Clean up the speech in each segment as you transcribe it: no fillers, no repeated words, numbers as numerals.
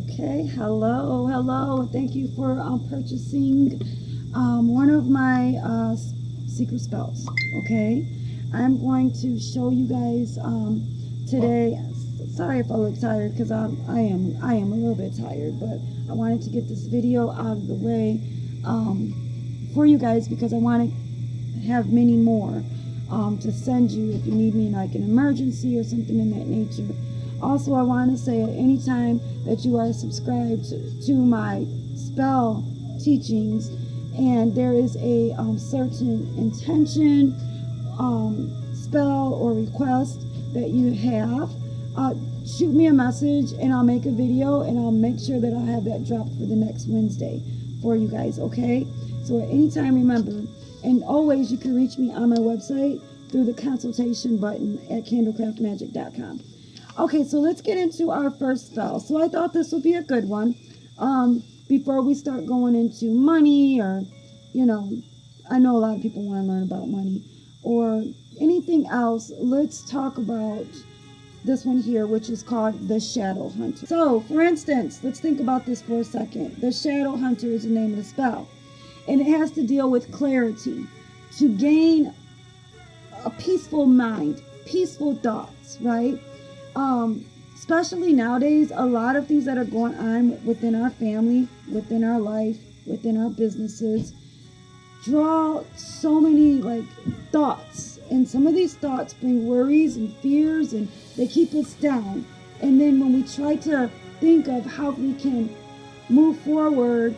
Okay, hello. Thank you for purchasing one of my secret spells. Okay, I'm going to show you guys today. Sorry if I look tired because I am a little bit tired, but I wanted to get this video out of the way for you guys because I want to have many more to send you if you need me in like an emergency or something in that nature. Also, I want to say at any time that you are subscribed to my spell teachings and there is a certain intention, spell, or request that you have, shoot me a message and I'll make a video and I'll make sure that I'll have that dropped for the next Wednesday for you guys, okay? So at any time, remember, and always you can reach me on my website through the consultation button at candlecraftmagic.com. Okay, so let's get into our first spell. So I thought this would be a good one before we start going into money or, I know a lot of people want to learn about money or anything else. Let's talk about this one here, which is called the Shadow Hunter. So, for instance, let's think about this for a second. The Shadow Hunter is the name of the spell, and it has to deal with clarity, to gain a peaceful mind, peaceful thoughts, right? Especially nowadays, a lot of things that are going on within our family, within our life, within our businesses, draw so many thoughts, and some of these thoughts bring worries and fears, and they keep us down. And then when we try to think of how we can move forward,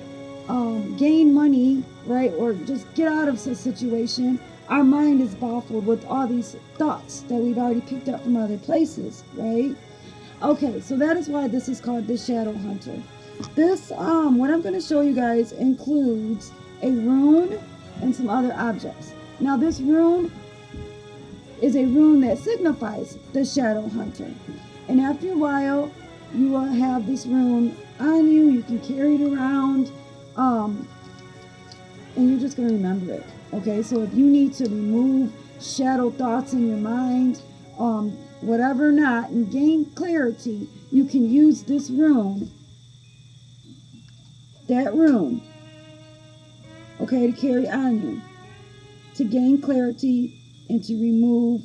gain money, right, or just get out of a situation, our mind is baffled with all these thoughts that we've already picked up from other places, right? Okay, so that is why this is called the Shadow Hunter. This, what I'm going to show you guys includes a rune and some other objects. Now, this rune is a rune that signifies the Shadow Hunter. And after a while, you will have this rune on you. You can carry it around, and you're just going to remember it. Okay, so if you need to remove shadow thoughts in your mind, whatever not, and gain clarity, you can use this rune, that rune, okay, to carry on you, to gain clarity and to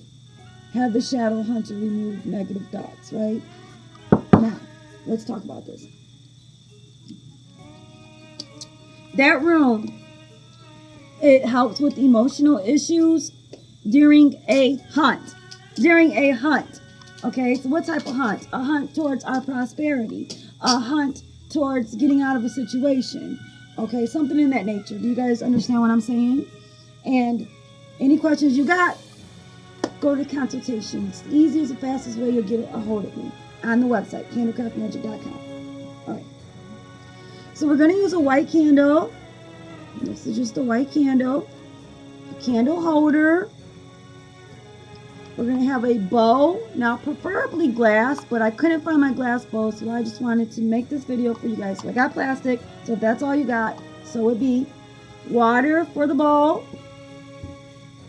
have the Shadow Hunter remove negative thoughts, right? Now, let's talk about this. That rune, it helps with emotional issues during a hunt. Okay, so what type of hunt? A hunt towards our prosperity. A hunt towards getting out of a situation. Okay, something in that nature. Do you guys understand what I'm saying? And any questions you got, go to consultation. It's the easiest and fastest way you'll get a hold of me on the website, candlecraftmagic.com. All right. So we're going to use a white candle. This is just a white candle, a candle holder. We're going to have a bow, now preferably glass, but I couldn't find my glass bowl, so I just wanted to make this video for you guys. So I got plastic, so if that's all you got, so it be. Water for the bowl,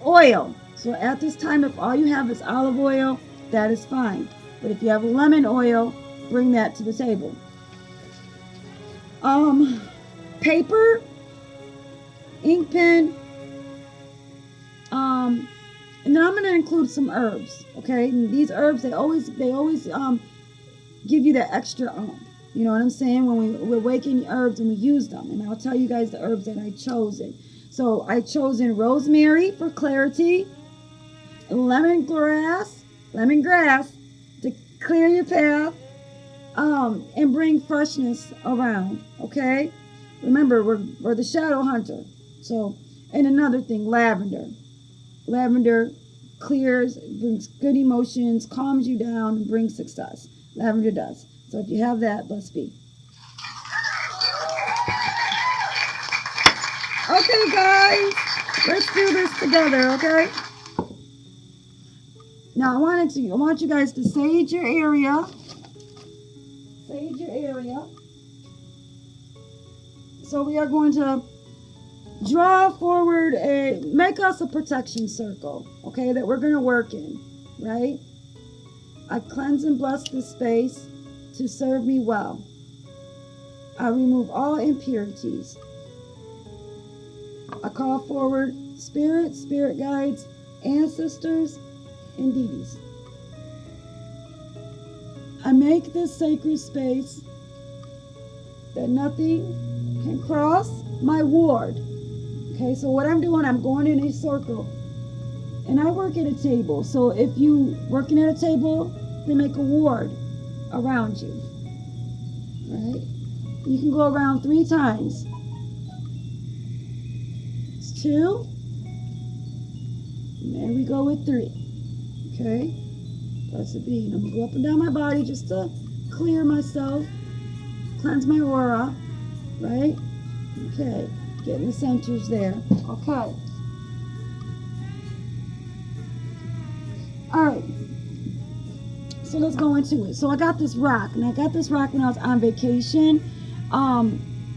oil. So at this time, if all you have is olive oil, that is fine. But if you have lemon oil, bring that to the table. Paper, ink pen, and then I'm going to include some herbs, okay? And these herbs, they always give you that extra you know what I'm saying? When we're waking herbs and we use them, and I'll tell you guys the herbs that I chosen. So I chosen rosemary for clarity, lemongrass to clear your path, and bring freshness around, okay? Remember, we're the Shadow Hunter. So, and another thing, lavender. Lavender clears, brings good emotions, calms you down, and brings success. Lavender does. So if you have that, blessed be. Okay, guys, let's do this together, okay? Now, I want you guys to sage your area. Sage your area. So we are going to draw forward make us a protection circle, okay, that we're going to work in, right? I cleanse and bless this space to serve me well. I remove all impurities. I call forward spirits, spirit guides, ancestors, and deities. I make this sacred space that nothing can cross my ward. Okay, so what I'm doing, I'm going in a circle. And I work at a table. So if you working at a table, they make a ward around you. Right? You can go around 3 times. It's 2. And there we go with 3. Okay? Blessed be. And I'm going to go up and down my body just to clear myself, cleanse my aura. Right? Okay. Getting the centers there. Okay. Alright. So let's go into it. So I got this rock. And I got this rock when I was on vacation.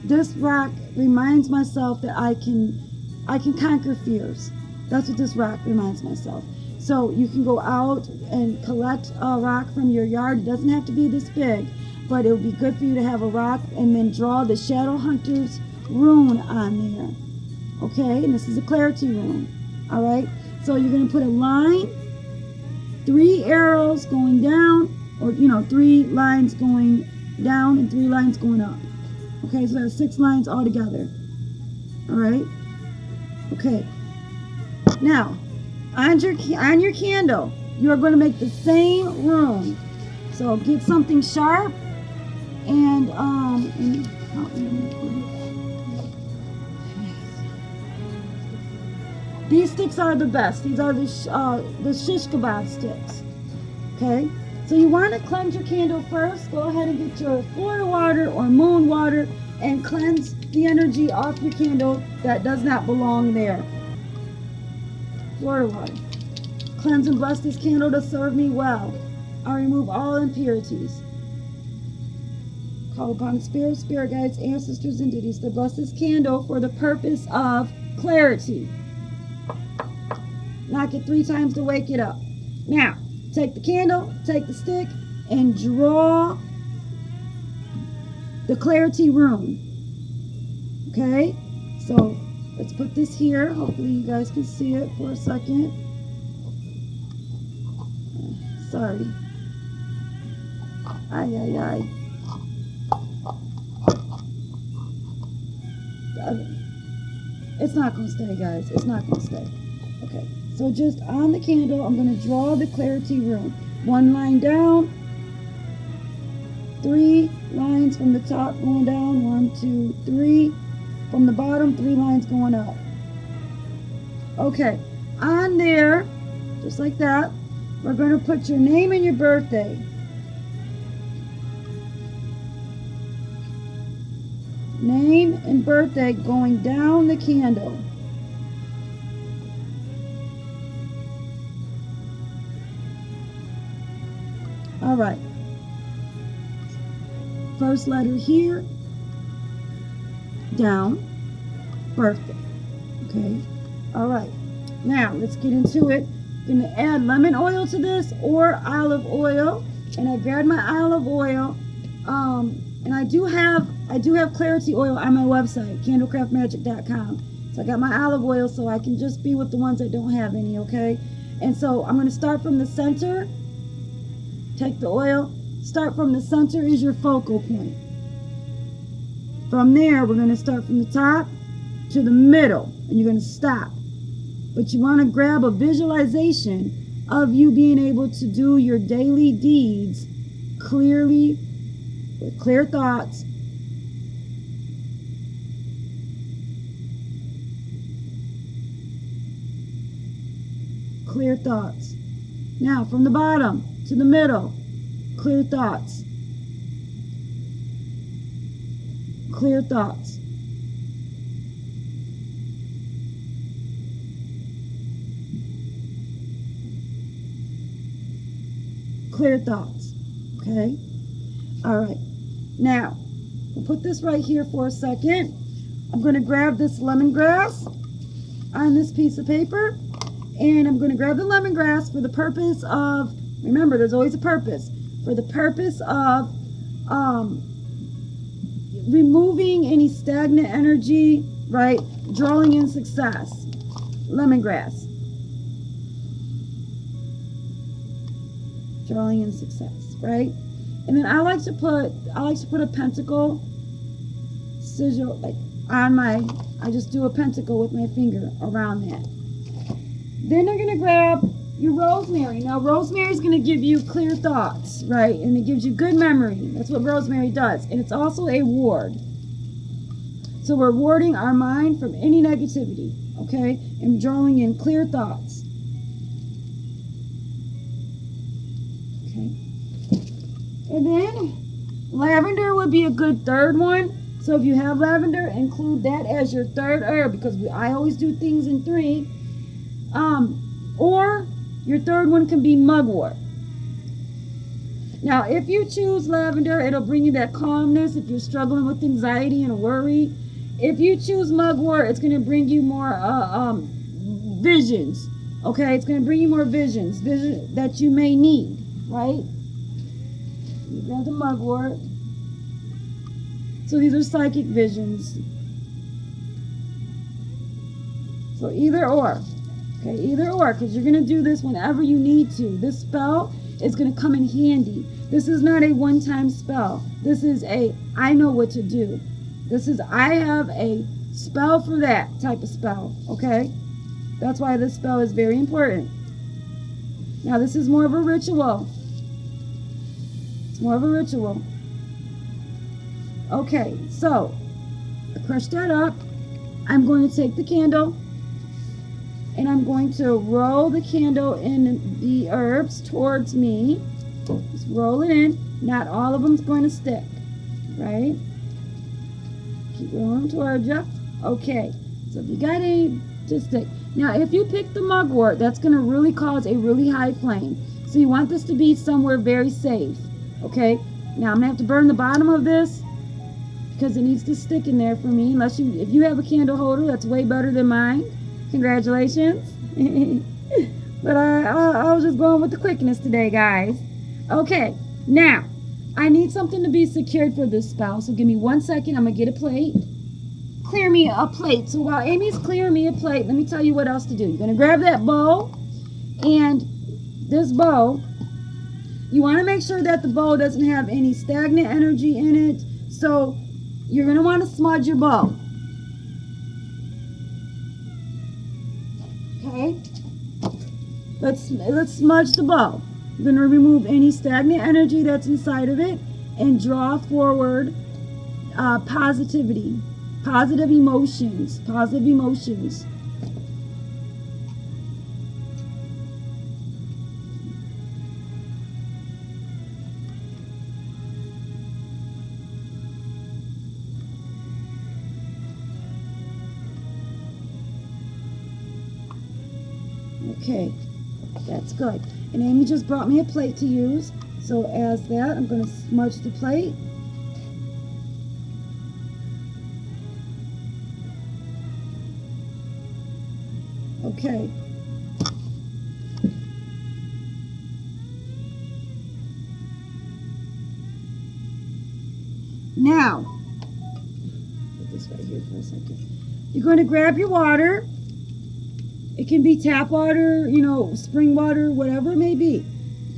This rock reminds myself that I can conquer fears. That's what this rock reminds myself. So you can go out and collect a rock from your yard. It doesn't have to be this big, but it would be good for you to have a rock and then draw the Shadow Hunter's rune on there. Okay, and this is a clarity rune. Alright, so you're going to put a line, 3 arrows going down, or 3 lines going down and 3 lines going up. Okay, so that's 6 lines all together. Alright, okay. Now, on your candle, you are going to make the same rune. So get something sharp and these sticks are the best. These are the shish kebab sticks. Okay, so you want to cleanse your candle first. Go ahead and get your Florida water or moon water and cleanse the energy off your candle that does not belong there. Florida water. Cleanse and bless this candle to serve me well. I remove all impurities. Call upon spirit guides, ancestors, and deities to bless this candle for the purpose of clarity. Knock it 3 times to wake it up. Now, take the candle, take the stick, and draw the clarity rune. Okay? So, let's put this here. Hopefully you guys can see it for a second. Sorry. Ay, ay, ay. It's not going to stay, guys. It's not going to stay. Okay. So just on the candle, I'm going to draw the clarity rune. 1 line down. 3 lines from the top going down. 1, 2, 3. From the bottom, 3 lines going up. Okay. On there, just like that, we're going to put your name and your birthday. Name and birthday going down the candle. All right. First letter here, down, birthday. Okay. All right. Now let's get into it. I'm going to add lemon oil to this or olive oil, and I grabbed my olive oil. And I do have clarity oil on my website, candlecraftmagic.com. So I got my olive oil, so I can just be with the ones that don't have any, okay? And so I'm going to start from the center. Take the oil. Start from the center is your focal point. From there, we're going to start from the top to the middle, and you're going to stop. But you want to grab a visualization of you being able to do your daily deeds clearly, with clear thoughts. Clear thoughts. Now, from the bottom to the middle, clear thoughts. Clear thoughts. Clear thoughts. Okay? All right. Now, we'll put this right here for a second. I'm going to grab this lemongrass on this piece of paper. And I'm going to grab the lemongrass for the purpose of, remember, there's always a purpose. For the purpose of removing any stagnant energy, right? Drawing in success. Lemongrass. Drawing in success, right? And then I like to put a pentacle sigil like on I just do a pentacle with my finger around that. Then you're gonna grab your rosemary. Now rosemary is gonna give you clear thoughts, right? And it gives you good memory. That's what rosemary does. And it's also a ward. So we're warding our mind from any negativity, okay? And drawing in clear thoughts. Okay. And then lavender would be a good third one. So if you have lavender, include that as your third herb, because I always do things in 3. Or your third one can be mugwort. Now, if you choose lavender, it'll bring you that calmness if you're struggling with anxiety and worry. If you choose mugwort, it's going to bring you more visions. Okay, it's going to bring you more visions that you may need, right? You grab the mugwort. So these are psychic visions. So either or. Okay, either or, because you're going to do this whenever you need to. This spell is going to come in handy. This is not a one-time spell. This is I know what to do. This is, I have a spell for that type of spell, okay? That's why this spell is very important. Now, this is more of a ritual. It's more of a ritual. Okay, so, I crush that up. I'm going to take the candle, and I'm going to roll the candle in the herbs towards me. Just roll it in. Not all of them's going to stick, right? Keep rolling towards you. Okay, so if you got any, just stick. Now, if you pick the mugwort, that's going to really cause a really high flame. So you want this to be somewhere very safe, okay? Now, I'm going to have to burn the bottom of this because it needs to stick in there for me. If you have a candle holder, that's way better than mine. Congratulations. But I was just going with the quickness today, guys. Okay, now, I need something to be secured for this spell, so give me 1 second. I'm going to get a plate. Clear me a plate. So while Amy's clearing me a plate, let me tell you what else to do. You're going to grab that bowl, and this bowl, you want to make sure that the bowl doesn't have any stagnant energy in it. So you're going to want to smudge your bowl. Okay? Let's smudge the bowl. You're going to remove any stagnant energy that's inside of it and draw forward positivity, positive emotions. Okay, that's good. And Amy just brought me a plate to use. So as that, I'm going to smudge the plate. Okay. Now, put this right here for a second. You're going to grab your water. It can be tap water, spring water, whatever it may be.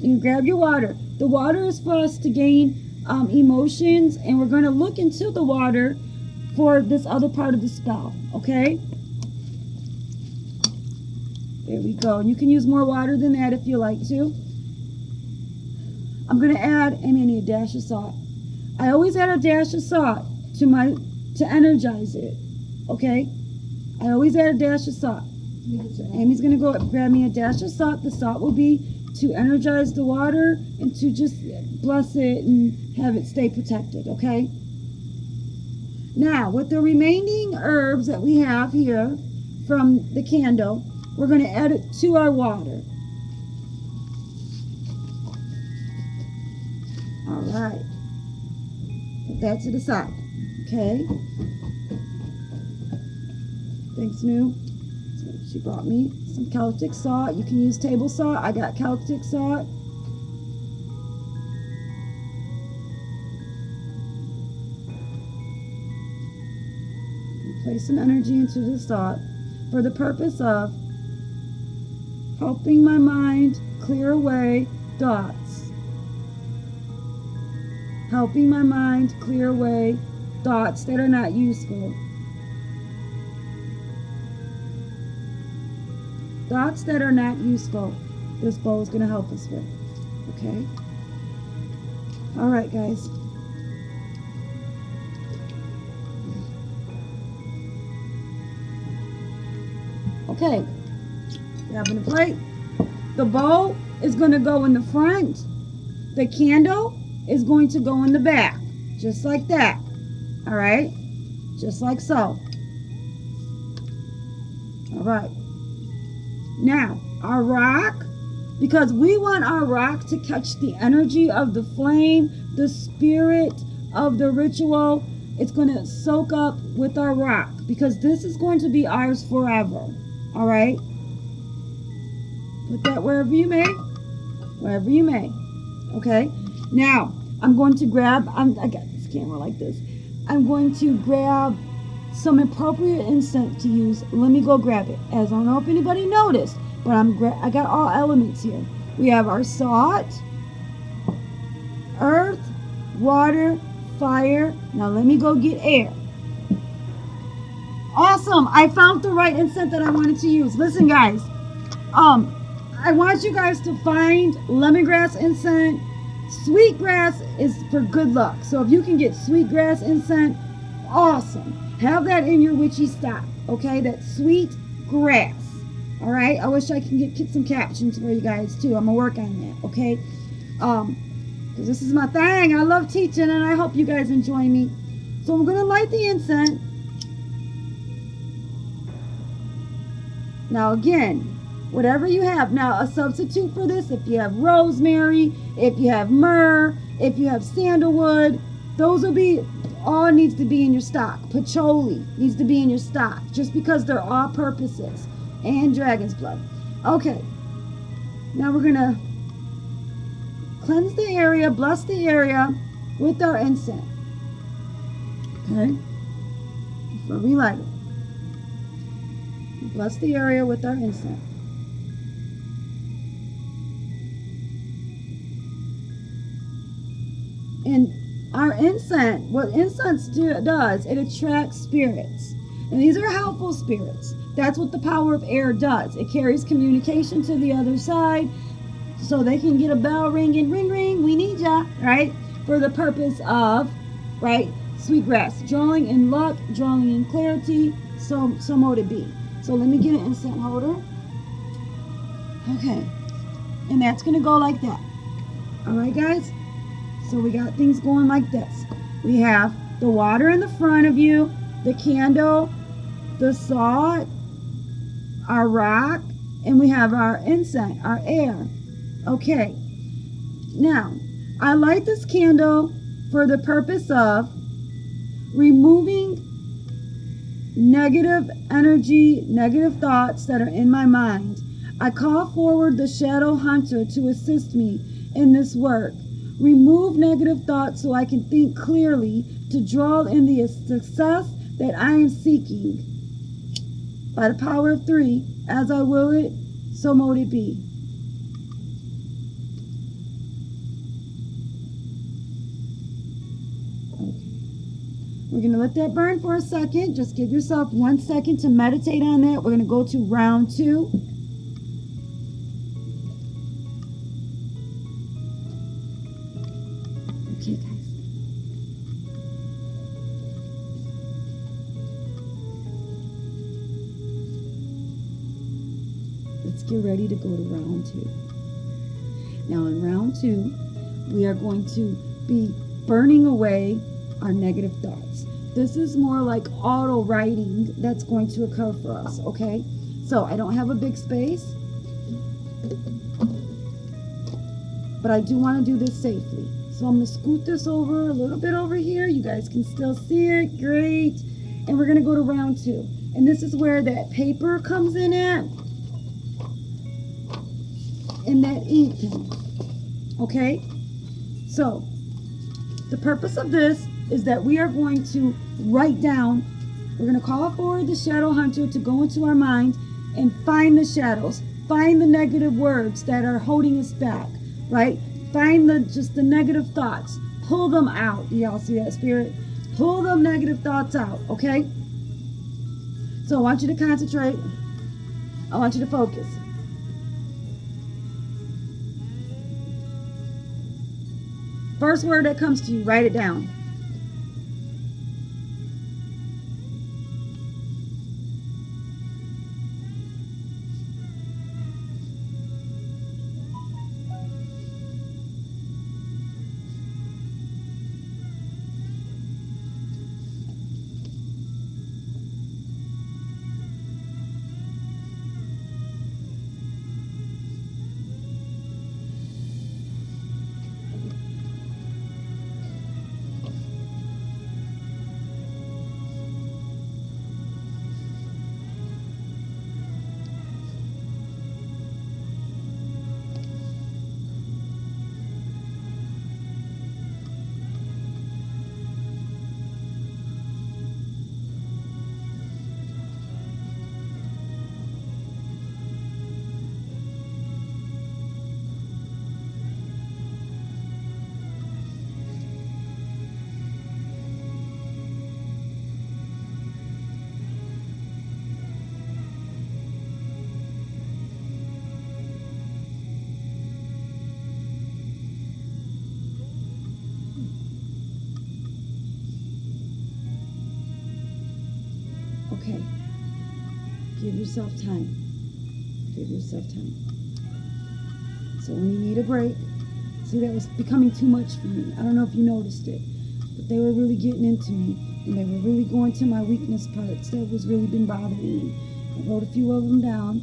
You grab your water. The water is for us to gain emotions, and we're going to look into the water for this other part of the spell, okay? There we go. You can use more water than that if you like to. I'm going to add, a dash of salt. I always add a dash of salt to energize it, okay? I always add a dash of salt. Amy's going to go grab me a dash of salt. The salt will be to energize the water and to just bless it and have it stay protected, okay? Now, with the remaining herbs that we have here from the candle, we're going to add it to our water. All right. Put that to the side, okay? Thanks, New. She brought me some Celtic salt. You can use table salt. I got Celtic salt. place some energy into this thought for the purpose of helping my mind clear away thoughts. Helping my mind clear away thoughts that are not useful. Thoughts that are not useful. This bowl is going to help us with. Okay? All right, guys. Okay. Grabbing the plate. The bowl is going to go in the front. The candle is going to go in the back. Just like that. All right? Just like so. All right. Now, our rock, because we want our rock to catch the energy of the flame, the spirit of the ritual, it's going to soak up with our rock, because this is going to be ours forever. All right? Put that wherever you may. Wherever you may. Okay? Now, I'm going to grab, I got this camera like this. I'm going to grab some appropriate incense to use. Let me go grab it. As I don't know if anybody noticed, but I got all elements here. We have our salt, earth, water, fire. Now let me go get air. Awesome. I found the right incense that I wanted to use. Listen, guys. I want you guys to find lemongrass incense. Sweetgrass is for good luck. So if you can get sweetgrass incense, awesome. Have that in your witchy stock, okay? That sweet grass, all right? I wish I can get some captions for you guys, too. I'm going to work on that, okay? Because this is my thing. I love teaching, and I hope you guys enjoy me. So I'm going to light the incense. Now, again, whatever you have. Now, a substitute for this, if you have rosemary, if you have myrrh, if you have sandalwood, those will be... all needs to be in your stock. Patchouli needs to be in your stock, just because they're all purposes. And dragon's blood. Okay. Now we're going to cleanse the area, bless the area with our incense. Okay. Before we light it. Bless the area with our incense. And our incense, what incense does, it attracts spirits. And these are helpful spirits. That's what the power of air does. It carries communication to the other side so they can get a bell ringing, ring, ring, we need ya, right? For the purpose of, right, sweetgrass, drawing in luck, drawing in clarity, so mote it be. So let me get an incense holder. Okay. And that's going to go like that. All right, guys? So we got things going like this. We have the water in the front of you, the candle, the salt, our rock, and we have our incense, our air. Okay. Now, I light this candle for the purpose of removing negative energy, negative thoughts that are in my mind. I call forward the shadow hunter to assist me in this work. Remove negative thoughts so I can think clearly to draw in the success that I am seeking. By the power of 3, as I will it, so mote it be. Okay. We're going to let that burn for a second. Just give yourself 1 second to meditate on that. We're going to go to round 2. Okay, guys. Let's get ready to go to round 2. Now in round 2, we are going to be burning away our negative thoughts. This is more like auto writing that's going to occur for us, okay? So I don't have a big space, but I do want to do this safely. So I'm going to scoot this over a little bit over here. You guys can still see it. Great. And we're going to go to round 2. And this is where that paper comes in at. And that ink pen. Okay? So, the purpose of this is that we are going to write down We're going to call forward the shadow hunter to go into our mind and find the shadows. Find the negative words that are holding us back, right? Find just the negative thoughts. Pull them out. Do y'all see that, Spirit? Pull them negative thoughts out, okay? So I want you to concentrate. I want you to focus. First word that comes to you, write it down. Okay. Give yourself time. Give yourself time. So when you need a break, see, that was becoming too much for me. I don't know if you noticed it, but they were really getting into me, and they were really going to my weakness parts that was really been bothering me. I wrote a few of them down.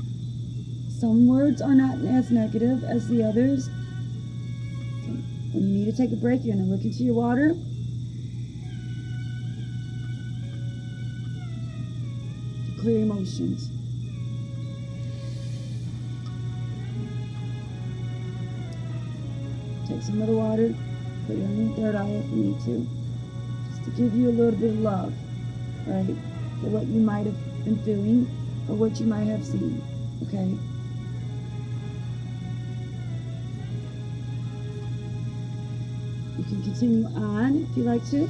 Some words are not as negative as the others. So when you need to take a break, you're going to look into your water. Clear emotions. Take some of the water, put it on your third eye if you need to, just to give you a little bit of love, right, for what you might have been feeling or what you might have seen, okay? You can continue on if you like to.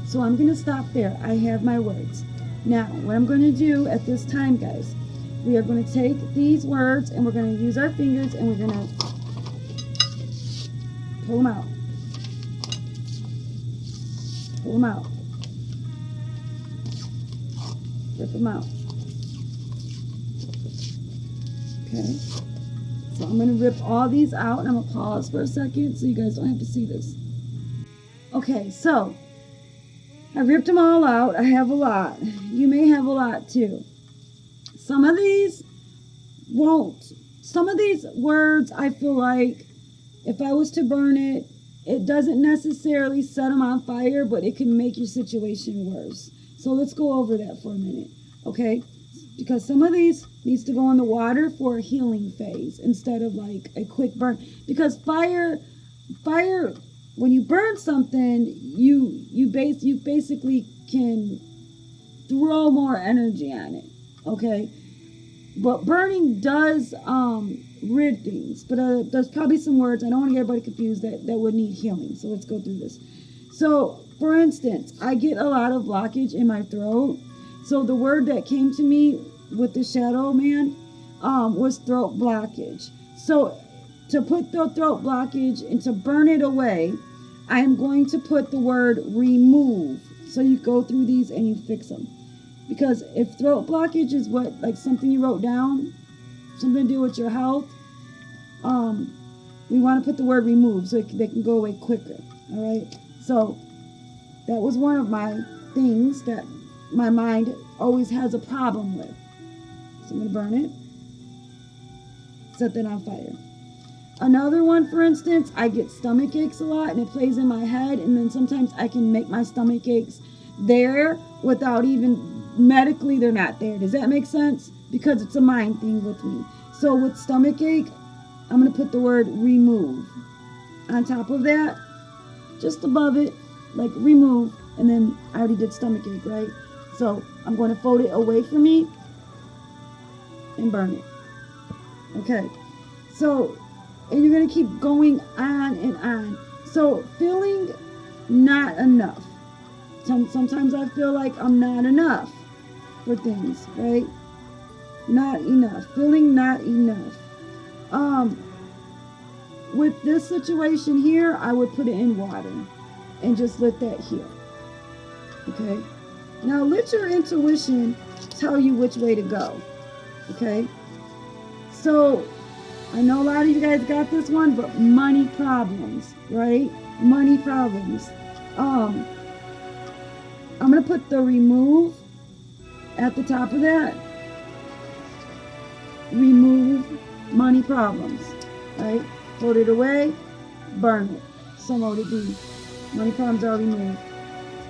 So I'm going to stop there. I have my words. Now, what I'm going to do at this time, guys, we are going to take these words and we're going to use our fingers and we're going to pull them out. Pull them out. Rip them out. Okay. So I'm going to rip all these out and I'm going to pause for a second so you guys don't have to see this. Okay, so I ripped them all out. I have a lot. You may have a lot too. Some of these won't. Some of these words, I feel like if I was to burn it, it doesn't necessarily set them on fire, but it can make your situation worse. So let's go over that for a minute, okay? Because some of these needs to go in the water for a healing phase instead of like a quick burn. Because fire, when you burn something, you basically can throw more energy on it, okay? But burning does rid things. But there's probably some words, I don't want to get everybody confused, that would need healing. So let's go through this. So, for instance, I get a lot of blockage in my throat. So the word that came to me with the shadow man was throat blockage. So to put the throat blockage and to burn it away, I'm going to put the word remove. So you go through these and you fix them. Because if throat blockage is what, like something you wrote down, something to do with your health, we want to put the word remove so they can go away quicker. All right. So that was one of my things that my mind always has a problem with. So I'm going to burn it. Set that on fire. Another one, for instance, I get stomach aches a lot and it plays in my head, and then sometimes I can make my stomach aches there without even medically they're not there. Does that make sense? Because it's a mind thing with me. So with stomach ache, I'm going to put the word remove on top of that, just above it, like remove, and then I already did stomach ache, right? So I'm going to fold it away from me and burn it. Okay, so, and you're going to keep going on and on. So feeling not enough. Sometimes I feel like I'm not enough for things, right? Not enough. Feeling not enough. With this situation here, I would put it in water and just let that heal. Okay? Now let your intuition tell you which way to go. Okay? So, I know a lot of you guys got this one, but money problems, right? Money problems. I'm going to put the remove at the top of that. Remove money problems, right? Put it away, burn it. So what would it be? Money problems are removed.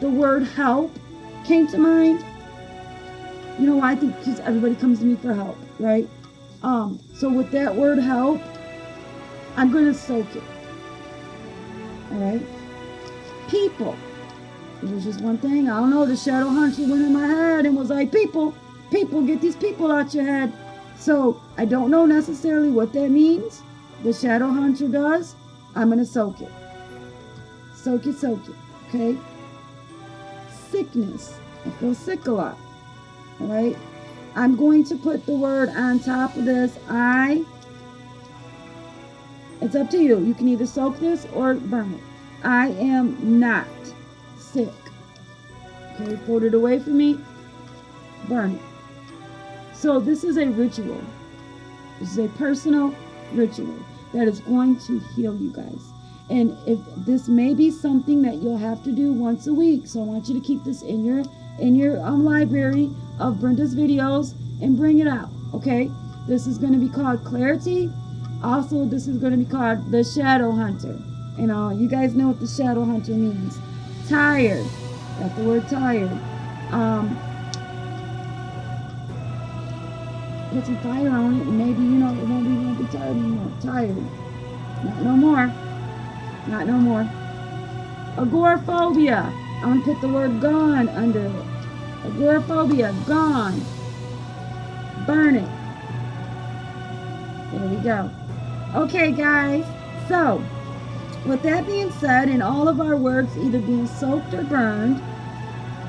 The word help came to mind. You know why? I think because everybody comes to me for help, right? So with that word help, I'm going to soak it. All right? People. It was just one thing. I don't know. The shadow hunter went in my head and was like, people, get these people out your head. So I don't know necessarily what that means. The shadow hunter does. I'm going to soak it. Soak it. Okay? Sickness. I feel sick a lot. All right? I'm going to put the word on top of this. It's up to you. You can either soak this or burn it. I am not sick. Okay, fold it away from me. Burn it. So this is a ritual. This is a personal ritual that is going to heal you guys. And if this may be something that you'll have to do once a week, so I want you to keep this in your library of Brenda's videos and bring it out. Okay, this is going to be called clarity. Also, this is going to be called the shadow hunter. And you guys know what the shadow hunter means. Tired. Got the word tired. Put some fire on it, and maybe it won't be tired anymore. Tired. Not no more. Not no more. Agoraphobia. I'm gonna put the word gone under it. Agoraphobia, gone. Burn it. There we go. Okay, guys. So, with that being said, and all of our words either being soaked or burned,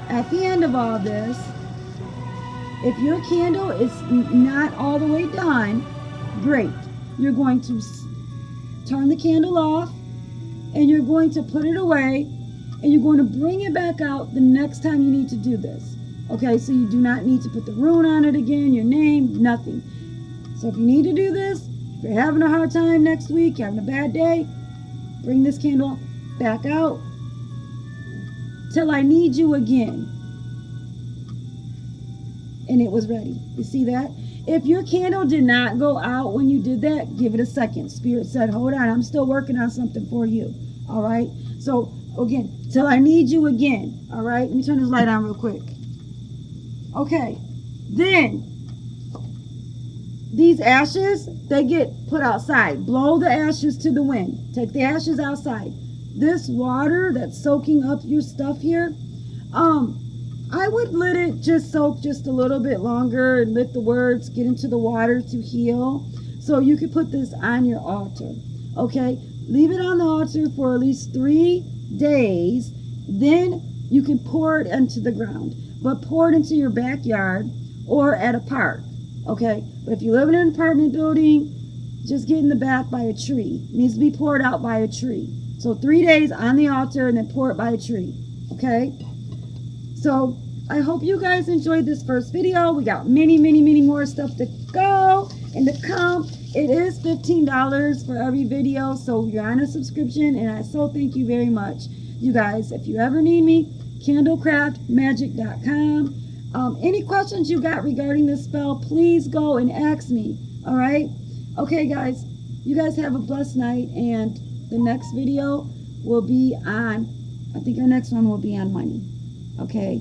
at the end of all this, if your candle is not all the way done, great. You're going to turn the candle off, and you're going to put it away, and you're going to bring it back out the next time you need to do this. Okay, so you do not need to put the rune on it again, your name, nothing. So if you need to do this, if you're having a hard time next week, you're having a bad day, bring this candle back out till I need you again. And it was ready. You see that? If your candle did not go out when you did that, give it a second. Spirit said, hold on, I'm still working on something for you. All right? So, again, till I need you again. All right? Let me turn this light on real quick. Okay. Then, these ashes, they get put outside. Blow the ashes to the wind. Take the ashes outside. This water that's soaking up your stuff here, I would let it just soak just a little bit longer and let the words get into the water to heal. So you could put this on your altar. Okay? Leave it on the altar for at least 3 days. Then you can pour it into the ground. But pour it into your backyard or at a park. Okay? But if you live in an apartment building, just get in the back by a tree. It needs to be poured out by a tree. So 3 days on the altar and then pour it by a tree. Okay? So I hope you guys enjoyed this first video. We got many, many, many more stuff to go and to come. It is $15 for every video, so you're on a subscription, and I so thank you very much. You guys, if you ever need me, candlecraftmagic.com. Any questions you got regarding this spell, please go and ask me. All right? Okay, guys. You guys have a blessed night, and the next video will be on, I think our next one will be on money. Okay?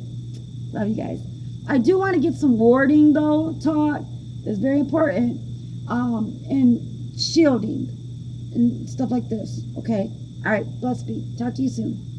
Love you guys. I do want to get some warding though taught. That's very important. And shielding and stuff like this. Okay. All right. Bless be. Talk to you soon.